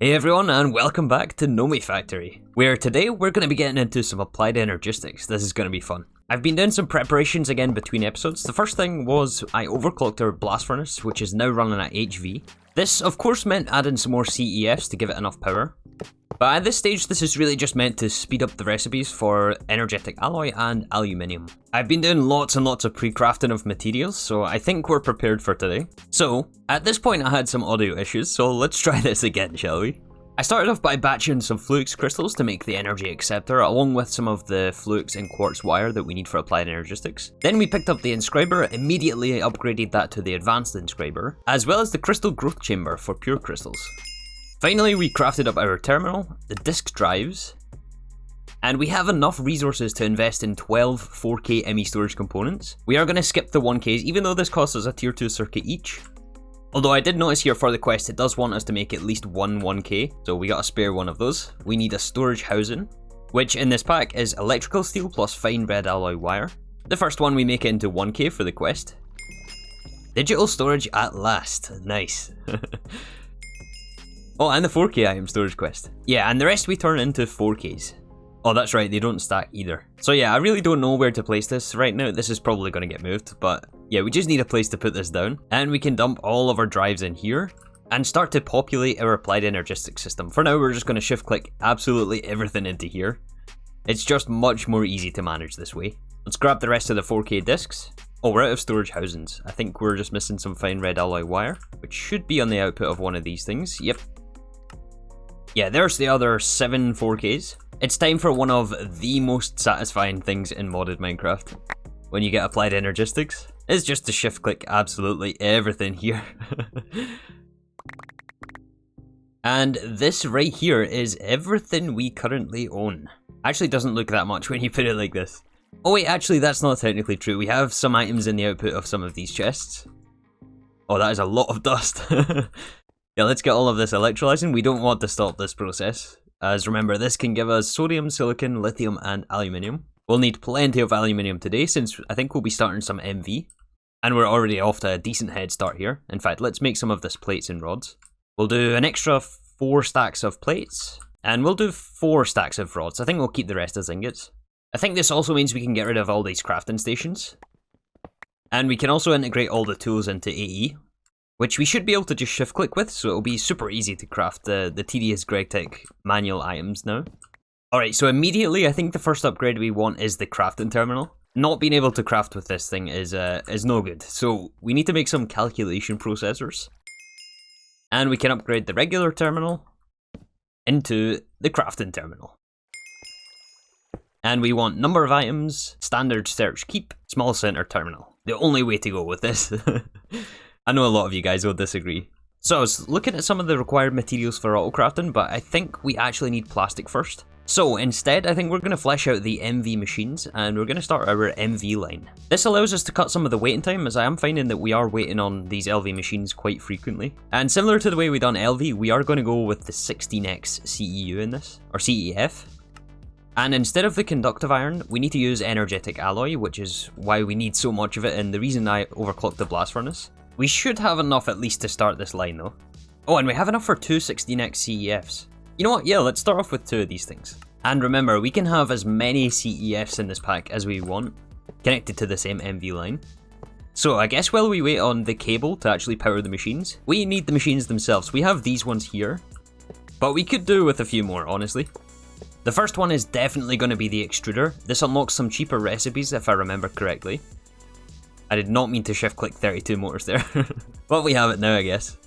Hey everyone, and welcome back to Nomifactory, where today we're going to be getting into some applied energistics. This is going to be fun. I've been doing some preparations again between episodes. The first thing was I overclocked our blast furnace, which is now running at HV. This of course meant adding some more CEFs to give it enough power. But at this stage, this is really just meant to speed up the recipes for energetic alloy and aluminium. I've been doing lots and lots of pre-crafting of materials, so I think we're prepared for today. So, at this point I had some audio issues, so let's try this again, shall we? I started off by batching some fluix crystals to make the energy acceptor, along with some of the fluix and quartz wire that we need for applied energistics. Then we picked up the inscriber, immediately upgraded that to the advanced inscriber, as well as the crystal growth chamber for pure crystals. Finally, we crafted up our terminal, the disk drives, and we have enough resources to invest in 12 4K ME storage components. We are going to skip the 1Ks, even though this costs us a tier 2 circuit each. Although I did notice here for the quest, it does want us to make at least one 1K, so we got a spare one of those. We need a storage housing, which in this pack is electrical steel plus fine red alloy wire. The first one we make it into 1K for the quest. Digital storage at last, nice. Oh, and the 4K item storage quest. Yeah, and the rest we turn into 4Ks. Oh, that's right, they don't stack either. So yeah, I really don't know where to place this right now. This is probably going to get moved, but yeah, we just need a place to put this down. And we can dump all of our drives in here and start to populate our applied energistics system. For now, we're just going to shift click absolutely everything into here. It's just much more easy to manage this way. Let's grab the rest of the 4K discs. Oh, we're out of storage housings. I think we're just missing some fine red alloy wire, which should be on the output of one of these things. Yep. Yeah, there's the other 7 4Ks. It's time for one of the most satisfying things in modded Minecraft. When you get applied energistics, it's just to shift click absolutely everything here. And this right here is everything we currently own. Actually doesn't look that much when you put it like this. Oh wait, actually that's not technically true. We have some items in the output of some of these chests. Oh, that is a lot of dust. Yeah, let's get all of this electrolyzing. We don't want to stop this process, as remember this can give us sodium, silicon, lithium and aluminium. We'll need plenty of aluminium today since I think we'll be starting some MV. And we're already off to a decent head start here. In fact, let's make some of this plates and rods. We'll do an extra 4 stacks of plates, and we'll do 4 stacks of rods. I think we'll keep the rest as ingots. I think this also means we can get rid of all these crafting stations. And we can also integrate all the tools into AE, which we should be able to just shift click with, so it'll be super easy to craft the tedious GregTech manual items now. Alright, so immediately I think the first upgrade we want is the crafting terminal. Not being able to craft with this thing is no good, so we need to make some calculation processors. And we can upgrade the regular terminal into the crafting terminal. And we want number of items, standard search keep, small center terminal. The only way to go with this. I know a lot of you guys will disagree. So I was looking at some of the required materials for auto crafting, but I think we actually need plastic first. So instead, I think we're going to flesh out the MV machines, and we're going to start our MV line. This allows us to cut some of the waiting time, as I am finding that we are waiting on these LV machines quite frequently. And similar to the way we done LV, we are going to go with the 16x CEU in this, or CEF. And instead of the conductive iron, we need to use energetic alloy, which is why we need so much of it, and the reason I overclocked the blast furnace. We should have enough at least to start this line though. Oh, and we have enough for 2 16x CEFs. You know what, yeah, let's start off with 2 of these things. And remember, we can have as many CEFs in this pack as we want, connected to the same MV line. So I guess while we wait on the cable to actually power the machines, we need the machines themselves. We have these ones here, but we could do with a few more, honestly. The first one is definitely going to be the extruder. This unlocks some cheaper recipes if I remember correctly. I did not mean to shift click 32 motors there. But we have it now, I guess.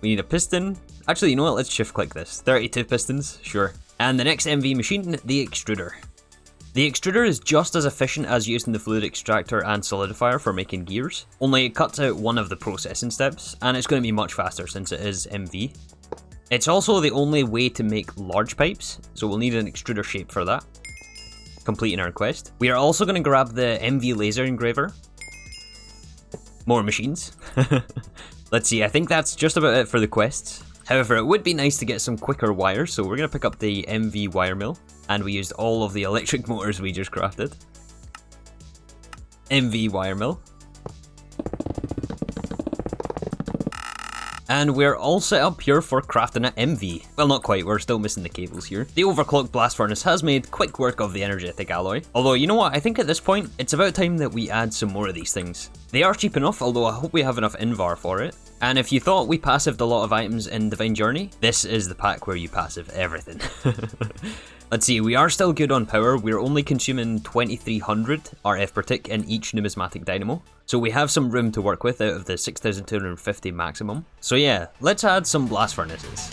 We need a piston. Actually, you know what? Let's shift click this. 32 pistons, sure. And the next MV machine, the extruder. The extruder is just as efficient as using the fluid extractor and solidifier for making gears, only it cuts out one of the processing steps, and it's going to be much faster since it is MV. It's also the only way to make large pipes, so we'll need an extruder shape for that. Completing our quest. We are also going to grab the MV laser engraver. More machines. Let's see, I think that's just about it for the quests. However, it would be nice to get some quicker wires, so we're going to pick up the MV wire mill, and we used all of the electric motors we just crafted. MV wire mill. And we're all set up here for crafting an MV. Well, not quite, we're still missing the cables here. The overclocked blast furnace has made quick work of the energetic alloy. Although, you know what, I think at this point, it's about time that we add some more of these things. They are cheap enough, although I hope we have enough invar for it. And if you thought we passived a lot of items in Divine Journey, this is the pack where you passive everything. Let's see, we are still good on power. We're only consuming 2300 RF per tick in each numismatic dynamo. So we have some room to work with out of the 6250 maximum. So yeah, let's add some blast furnaces.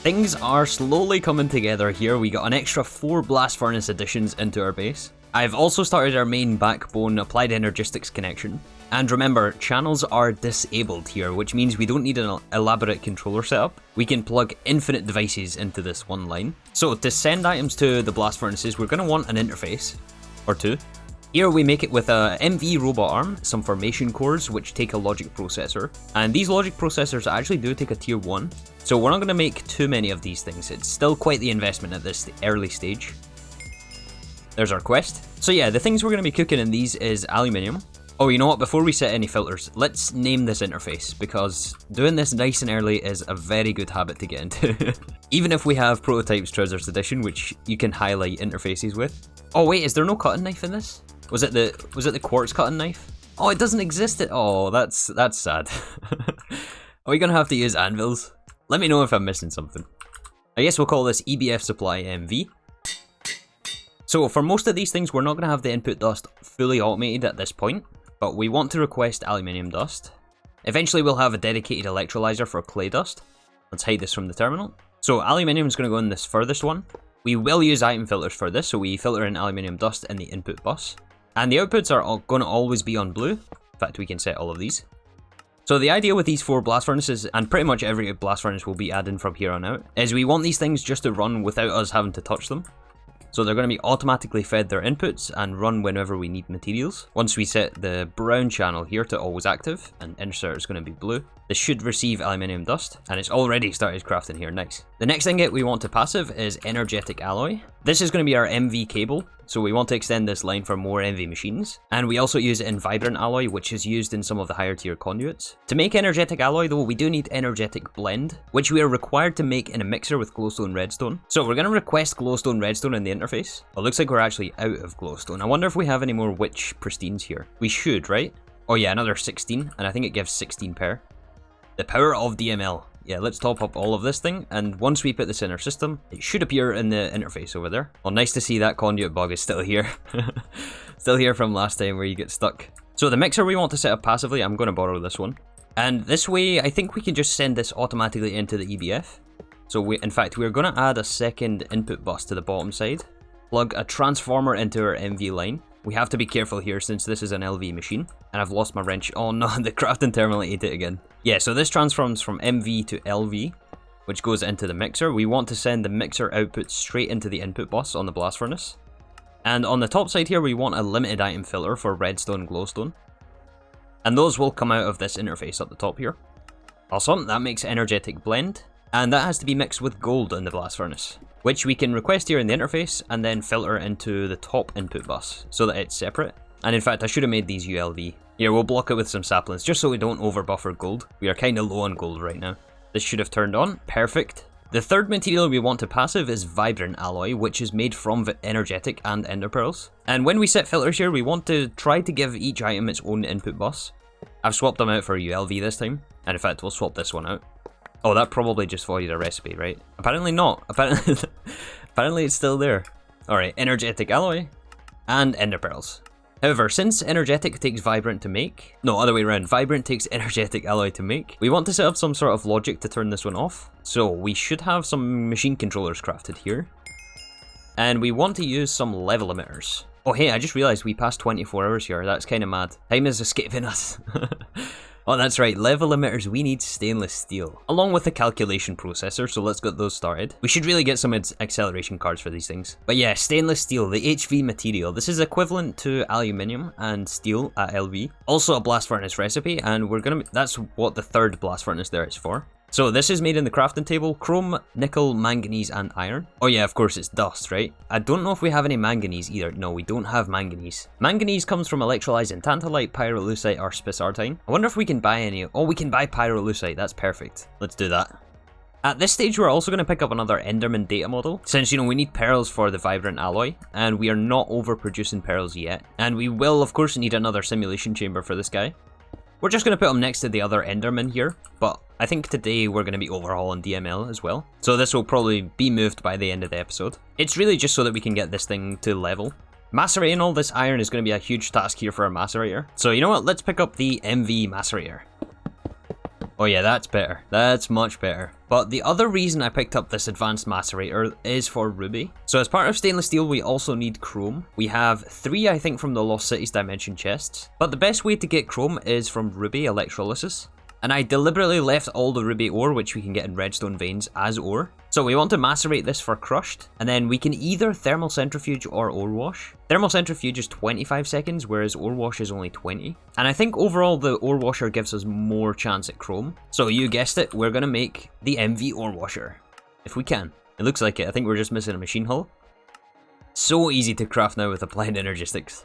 Things are slowly coming together here. We got an extra 4 blast furnace additions into our base. I've also started our main backbone applied Energistics connection. And remember, channels are disabled here, which means we don't need an elaborate controller setup. We can plug infinite devices into this one line. So to send items to the blast furnaces, we're going to want an interface or two. Here we make it with a MV robot arm, some formation cores which take a logic processor, and these logic processors actually do take a tier 1, so we're not going to make too many of these things. It's still quite the investment at this early stage. There's our quest. So yeah, the things we're going to be cooking in these is aluminium. Oh, you know what, before we set any filters, let's name this interface, because doing this nice and early is a very good habit to get into. Even if we have Prototypes Treasures Edition, which you can highlight interfaces with. Oh wait, is there no cutting knife in this? Was it the quartz cutting knife? Oh, it doesn't exist. Oh, that's sad. Are we gonna have to use anvils? Let me know if I'm missing something. I guess we'll call this EBF supply MV. So for most of these things, we're not gonna have the input dust fully automated at this point, but we want to request aluminium dust. Eventually, we'll have a dedicated electrolyzer for clay dust. Let's hide this from the terminal. So aluminium is gonna go in this furthest one. We will use item filters for this, so we filter in aluminium dust in the input bus. And the outputs are going to always be on blue. In fact, we can set all of these. So the idea with these 4 blast furnaces, and pretty much every blast furnace will be added from here on out, is we want these things just to run without us having to touch them. So they're going to be automatically fed their inputs and run whenever we need materials. Once we set the brown channel here to always active, and insert is going to be blue, this should receive aluminium dust, and it's already started crafting here, nice. The next ingot we want to passive is energetic alloy. This is going to be our MV cable, so we want to extend this line for more MV machines. And we also use it in vibrant alloy, which is used in some of the higher tier conduits. To make energetic alloy though, we do need energetic blend, which we are required to make in a mixer with glowstone redstone. So we're going to request glowstone redstone in the interface. Well, it looks like we're actually out of glowstone. I wonder if we have any more witch pristines here. We should, right? Oh yeah, another 16, and I think it gives 16 per. The power of DML. Yeah, let's top up all of this thing, and once we put this in our system, it should appear in the interface over there. Well, nice to see that conduit bug is still here. Still here from last time where you get stuck. So the mixer we want to set up passively, I'm going to borrow this one. And this way, I think we can just send this automatically into the EBF. So in fact, we're going to add a second input bus to the bottom side. Plug a transformer into our MV line. We have to be careful here since this is an LV machine. And I've lost my wrench. Oh no, the crafting terminal ate it again. Yeah, so this transforms from MV to LV, which goes into the mixer. We want to send the mixer output straight into the input bus on the blast furnace. And on the top side here, we want a limited item filter for redstone, glowstone. And those will come out of this interface up the top here. Awesome, that makes energetic blend. And that has to be mixed with gold in the blast furnace, which we can request here in the interface and then filter into the top input bus so that it's separate. And in fact, I should have made these ULV. Here, we'll block it with some saplings just so we don't over buffer gold. We are kind of low on gold right now. This should have turned on. Perfect. The third material we want to passive is vibrant alloy, which is made from energetic and ender pearls. And when we set filters here, we want to try to give each item its own input bus. I've swapped them out for ULV this time. And in fact, we'll swap this one out. Oh, that probably just voided a recipe, right? Apparently not. Apparently it's still there. Alright, energetic alloy and ender pearls. However, since energetic takes vibrant to make, no, other way around, vibrant takes energetic alloy to make, we want to set up some sort of logic to turn this one off. So we should have some machine controllers crafted here. And we want to use some level emitters. Oh hey, I just realised we passed 24 hours here. That's kind of mad. Time is escaping us. Oh, that's right. Level emitters, we need stainless steel. Along with the calculation processor, so let's get those started. We should really get some acceleration cards for these things. But yeah, stainless steel, the HV material. This is equivalent to aluminium and steel at LV. Also a blast furnace recipe, and that's what the third blast furnace there is for. So this is made in the crafting table: chrome, nickel, manganese, and iron. Oh yeah, of course it's dust, right? I don't know if we have any manganese either. No, we don't have manganese. Manganese comes from electrolyzing tantalite, pyrolusite, or spessartine. I wonder if we can buy any. Oh, we can buy pyrolusite. That's perfect. Let's do that. At this stage, we're also going to pick up another Enderman data model, since, you know, we need pearls for the vibrant alloy, and we are not overproducing pearls yet. And we will, of course, need another simulation chamber for this guy. We're just going to put him next to the other Enderman here, but I think today we're going to be overhauling DML as well. So this will probably be moved by the end of the episode. It's really just so that we can get this thing to level. Macerating all this iron is going to be a huge task here for our macerator. So you know what, let's pick up the MV macerator. Oh yeah, that's better. That's much better. But the other reason I picked up this advanced macerator is for ruby. So as part of stainless steel, we also need chrome. We have 3, I think, from the Lost Cities Dimension chests. But the best way to get chrome is from ruby electrolysis. And I deliberately left all the ruby ore, which we can get in redstone veins, as ore. So we want to macerate this for crushed, and then we can either thermal centrifuge or ore wash. Thermal centrifuge is 25 seconds, whereas ore wash is only 20. And I think overall the ore washer gives us more chance at chrome. So you guessed it, we're gonna make the MV ore washer. If we can. It looks like it. I think we're just missing a machine hull. So easy to craft now with applied Energistics.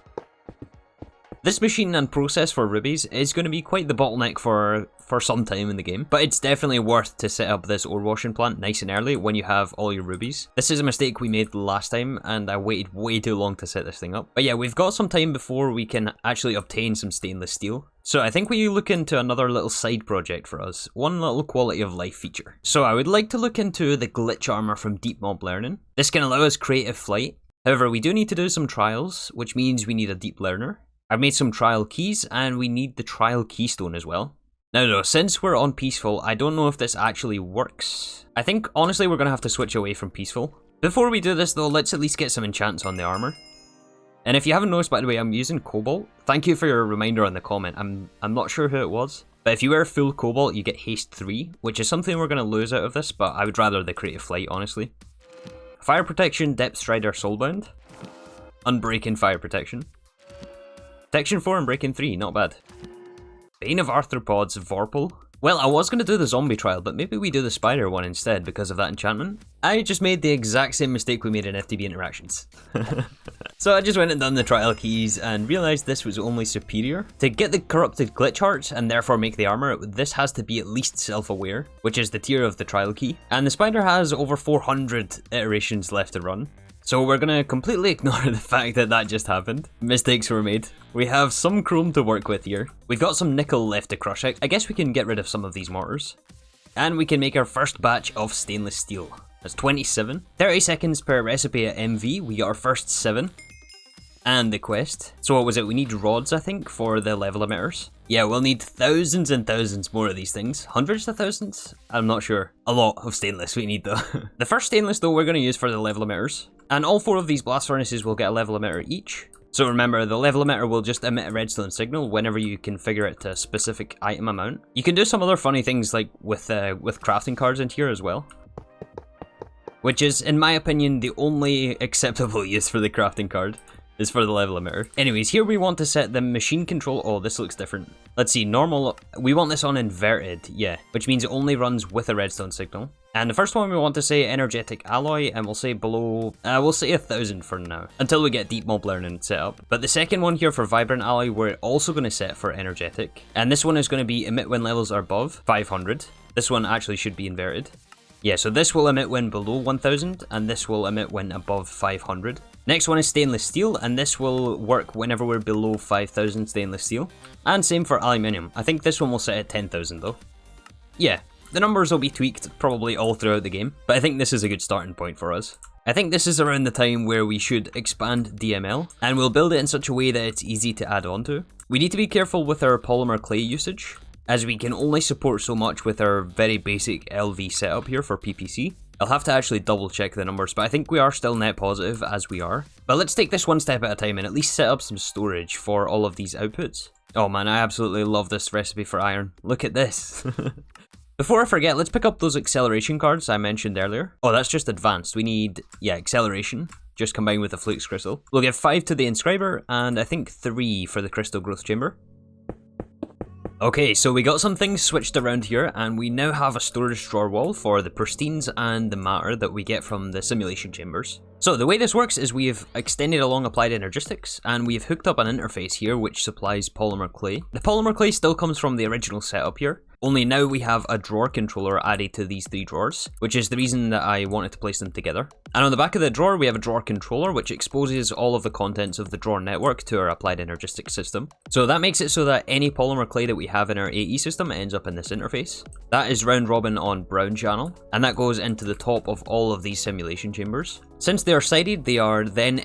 This machine and process for rubies is going to be quite the bottleneck for some time in the game, but it's definitely worth to set up this ore washing plant nice and early when you have all your rubies. This is a mistake we made last time, and I waited way too long to set this thing up. But yeah, we've got some time before we can actually obtain some stainless steel. So I think we look into another little side project for us, one little quality of life feature. So I would like to look into the glitch armor from Deep Mob Learning. This can allow us creative flight. However, we do need to do some trials, which means we need a deep learner. I've made some trial keys, and we need the trial keystone as well. Now though, since we're on peaceful, I don't know if this actually works. I think, honestly, we're going to have to switch away from peaceful. Before we do this though, let's at least get some enchants on the armor. And if you haven't noticed, by the way, I'm using cobalt. Thank you for your reminder on the comment. I'm not sure who it was. But if you wear full cobalt, you get haste 3, which is something we're going to lose out of this, but I would rather the creative flight, honestly. Fire protection, depth strider, soulbound. Unbreaking fire protection. Protection 4 and breaking 3, not bad. Bane of Arthropods, Vorpal. Well, I was going to do the zombie trial, but maybe we do the spider one instead because of that enchantment. I just made the exact same mistake we made in FTB interactions. So I just went and done the trial keys and realised this was only superior. To get the corrupted glitch heart and therefore make the armour, this has to be at least self-aware, which is the tier of the trial key. And the spider has over 400 iterations left to run. So we're going to completely ignore the fact that that just happened. Mistakes were made. We have some chrome to work with here. We've got some nickel left to crush. I guess we can get rid of some of these mortars. And we can make our first batch of stainless steel. That's 27. 30 seconds per recipe at MV. We got our first 7. And the quest. So what was it? We need rods, I think, for the level emitters. Yeah, we'll need thousands and thousands more of these things. Hundreds of thousands? I'm not sure. A lot of stainless we need though. The first stainless though we're going to use for the level emitters. And all 4 of these blast furnaces will get a level emitter each. So remember, the level emitter will just emit a redstone signal whenever you configure it to a specific item amount. You can do some other funny things like with crafting cards in here as well. Which is, in my opinion, the only acceptable use for the crafting card. Is for the level emitter. Anyways, here we want to set the machine control. Oh, this looks different. Let's see, normal. We want this on inverted, yeah, which means it only runs with a redstone signal. And the first one we want to say energetic alloy, and we'll say below, we'll say 1000 for now, until we get deep mob learning set up. But the second one here for vibrant alloy, we're also going to set for energetic. And this one is going to be emit when levels are above 500. This one actually should be inverted. Yeah, so this will emit when below 1000, and this will emit when above 500. Next one is stainless steel, and this will work whenever we're below 5000 stainless steel. And same for aluminium. I think this one will set at 10,000 though. Yeah, the numbers will be tweaked probably all throughout the game, but I think this is a good starting point for us. I think this is around the time where we should expand DML, and we'll build it in such a way that it's easy to add on to. We need to be careful with our polymer clay usage, as we can only support so much with our very basic LV setup here for PPC. I'll have to actually double check the numbers, but I think we are still net positive as we are. But let's take this one step at a time and at least set up some storage for all of these outputs. Oh man, I absolutely love this recipe for iron. Look at this. Before I forget, let's pick up those acceleration cards I mentioned earlier. Oh, that's just advanced. We need, yeah, acceleration, just combined with the flux crystal. We'll give 5 to the inscriber, and I think 3 for the crystal growth chamber. Okay, so we got some things switched around here, and we now have a storage drawer wall for the pristines and the matter that we get from the simulation chambers. So the way this works is we've extended along applied energistics, and we've hooked up an interface here which supplies polymer clay. The polymer clay still comes from the original setup here, only now we have a drawer controller added to these 3 drawers, which is the reason that I wanted to place them together. And on the back of the drawer we have a drawer controller which exposes all of the contents of the drawer network to our applied energistics system. So that makes it so that any polymer clay that we have in our AE system ends up in this interface. That is round robin on brown channel, and that goes into the top of all of these simulation chambers. Since they are sided, they are then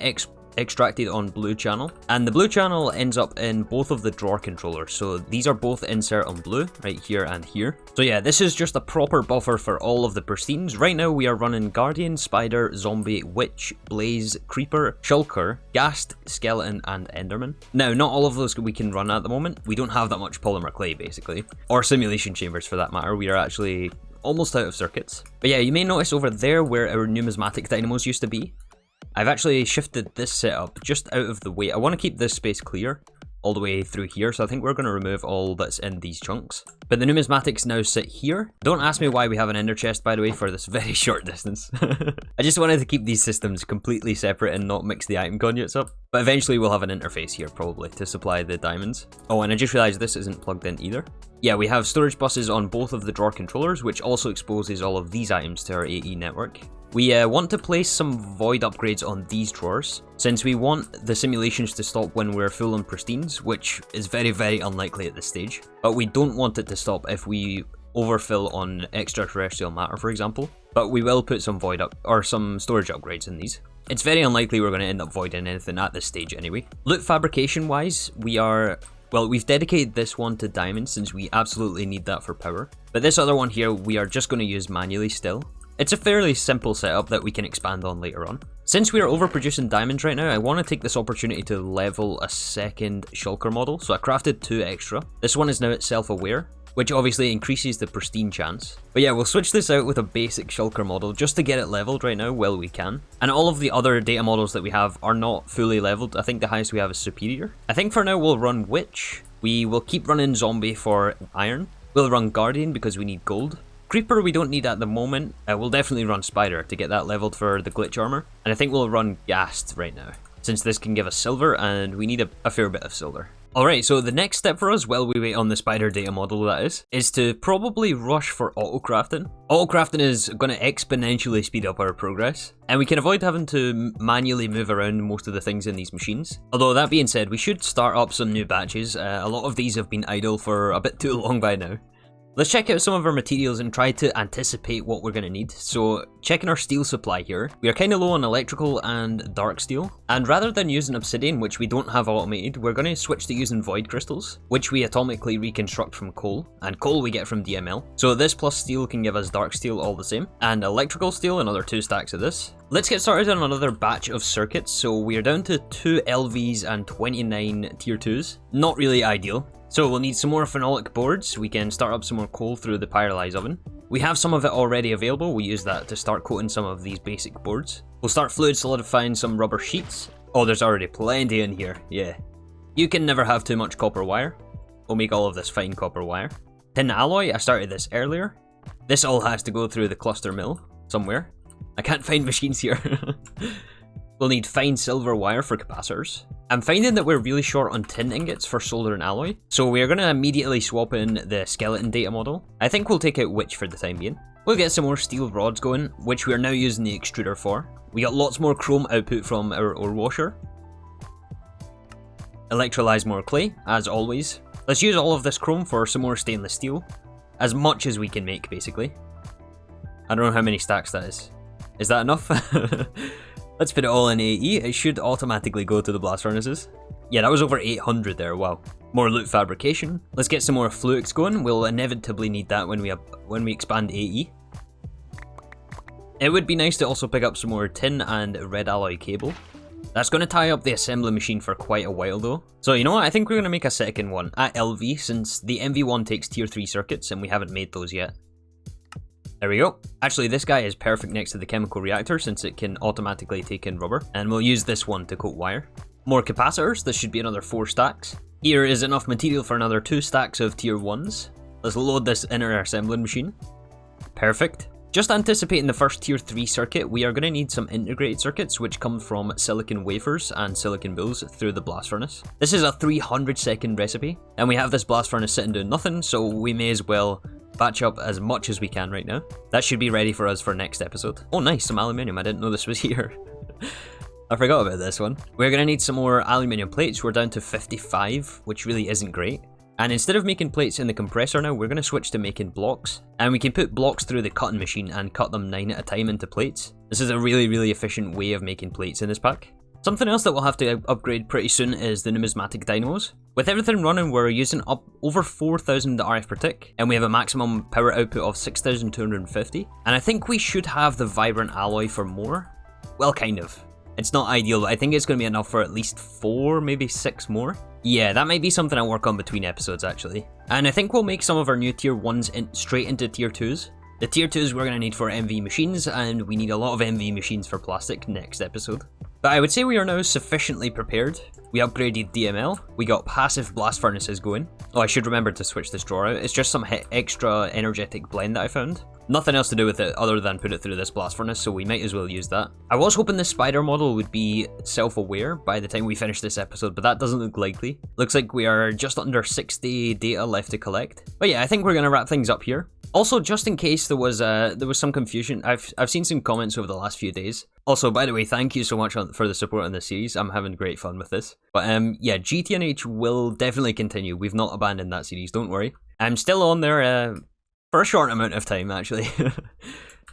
extracted on blue channel, and the blue channel ends up in both of the drawer controllers, so these are both insert on blue right here and here. So yeah, this is just a proper buffer for all of the pristines. Right now we are running Guardian, Spider, Zombie, Witch, Blaze, Creeper, Shulker, Ghast, Skeleton and Enderman. Now not all of those we can run at the moment. We don't have that much polymer clay basically, or simulation chambers for that matter. We are actually almost out of circuits. But yeah, you may notice over there where our numismatic dynamos used to be, I've actually shifted this setup just out of the way. I want to keep this space clear all the way through here, so I think we're going to remove all that's in these chunks. But the numismatics now sit here. Don't ask me why we have an ender chest, by the way, for this very short distance. I just wanted to keep these systems completely separate and not mix the item conduits up. But eventually we'll have an interface here probably to supply the diamonds. Oh, and I just realized this isn't plugged in either. Yeah, we have storage buses on both of the drawer controllers, which also exposes all of these items to our AE network. We want to place some void upgrades on these drawers, since we want the simulations to stop when we're full on pristines, which is very, very unlikely at this stage. But we don't want it to stop if we overfill on extraterrestrial matter, for example. But we will put some void up or some storage upgrades in these. It's very unlikely we're going to end up voiding anything at this stage anyway. Loot fabrication wise, we've dedicated this one to diamonds since we absolutely need that for power. But this other one here, we are just going to use manually still. It's a fairly simple setup that we can expand on later on. Since we are overproducing diamonds right now, I want to take this opportunity to level a second shulker model, so I crafted 2 extra. This one is now self-aware, which obviously increases the pristine chance. But yeah, we'll switch this out with a basic shulker model just to get it leveled right now while we can. And all of the other data models that we have are not fully leveled. I think the highest we have is superior. I think for now we'll run Witch. We will keep running Zombie for iron. We'll run Guardian because we need gold. Creeper we don't need at the moment. We'll definitely run Spider to get that leveled for the glitch armor. And I think we'll run Ghast right now, since this can give us silver and we need a fair bit of silver. Alright, so the next step for us, while we wait on the Spider data model that is to probably rush for auto-crafting. Auto-crafting is going to exponentially speed up our progress, and we can avoid having to manually move around most of the things in these machines. Although that being said, we should start up some new batches. A lot of these have been idle for a bit too long by now. Let's check out some of our materials and try to anticipate what we're going to need. So, checking our steel supply here, we are kind of low on electrical and dark steel. And rather than using obsidian, which we don't have automated, we're going to switch to using void crystals, which we atomically reconstruct from coal. And coal we get from DML. So this plus steel can give us dark steel all the same. And electrical steel, another 2 stacks of this. Let's get started on another batch of circuits. So we are down to 2 LVs and 29 tier 2s. Not really ideal. So we'll need some more phenolic boards. We can start up some more coal through the pyrolyze oven. We have some of it already available. We use that to start coating some of these basic boards. We'll start fluid solidifying some rubber sheets. Oh, there's already plenty in here, yeah. You can never have too much copper wire. We'll make all of this fine copper wire. Tin alloy, I started this earlier. This all has to go through the cluster mill somewhere. I can't find machines here. We'll need fine silver wire for capacitors. I'm finding that we're really short on tin ingots for solder and alloy, so we're going to immediately swap in the skeleton data model. I think we'll take out Witch for the time being. We'll get some more steel rods going, which we are now using the extruder for. We got lots more chrome output from our ore washer. Electrolyze more clay, as always. Let's use all of this chrome for some more stainless steel. As much as we can make, basically. I don't know how many stacks that is. Is that enough? Let's put it all in AE. It should automatically go to the blast furnaces. Yeah, that was over 800 there, wow. More loot fabrication. Let's get some more fluids going. We'll inevitably need that when we expand AE. It would be nice to also pick up some more tin and red alloy cable. That's going to tie up the assembly machine for quite a while though. So you know what, I think we're going to make a second one at LV, since the MV1 takes tier 3 circuits and we haven't made those yet. There we go. Actually, this guy is perfect next to the chemical reactor since it can automatically take in rubber, and we'll use this one to coat wire. More capacitors, this should be another 4 stacks. Here is enough material for another 2 stacks of tier 1s. Let's load this inner assembling machine. Perfect. Just anticipating the first tier 3 circuit, we are going to need some integrated circuits which come from silicon wafers and silicon boules through the blast furnace. This is a 300-second recipe, and we have this blast furnace sitting doing nothing, so we may as well batch up as much as we can right now. That should be ready for us for next episode. Oh nice, some aluminium, I didn't know this was here. I forgot about this one. We're going to need some more aluminium plates. We're down to 55, which really isn't great. And instead of making plates in the compressor now, we're going to switch to making blocks. And we can put blocks through the cutting machine and cut them 9 at a time into plates. This is a really efficient way of making plates in this pack. Something else that we'll have to upgrade pretty soon is the numismatic dynamos. With everything running, we're using up over 4,000 RF per tick, and we have a maximum power output of 6,250. And I think we should have the vibrant alloy for more. Well, kind of. It's not ideal, but I think it's going to be enough for at least 4, maybe 6 more. Yeah, that might be something I'll work on between episodes, actually. And I think we'll make some of our new tier 1s straight into tier 2s. The tier 2s we're going to need for MV machines, and we need a lot of MV machines for plastic next episode. But I would say we are now sufficiently prepared. We upgraded DML, we got passive blast furnaces going. Oh, I should remember to switch this drawer out. It's just some extra energetic blend that I found. Nothing else to do with it other than put it through this blast furnace, so we might as well use that. I was hoping this spider model would be self-aware by the time we finish this episode, but that doesn't look likely. Looks like we are just under 60 data left to collect. But yeah, I think we're going to wrap things up here. Also, just in case there was some confusion, I've seen some comments over the last few days. Also, by the way, thank you so much for the support on this series. I'm having great fun with this. But yeah, GTNH will definitely continue. We've not abandoned that series, don't worry. I'm still on there for a short amount of time, actually.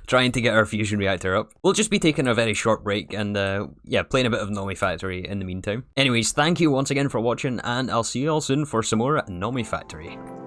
Trying to get our fusion reactor up. We'll just be taking a very short break and yeah, playing a bit of Nomifactory in the meantime. Anyways, thank you once again for watching, and I'll see you all soon for some more Nomifactory.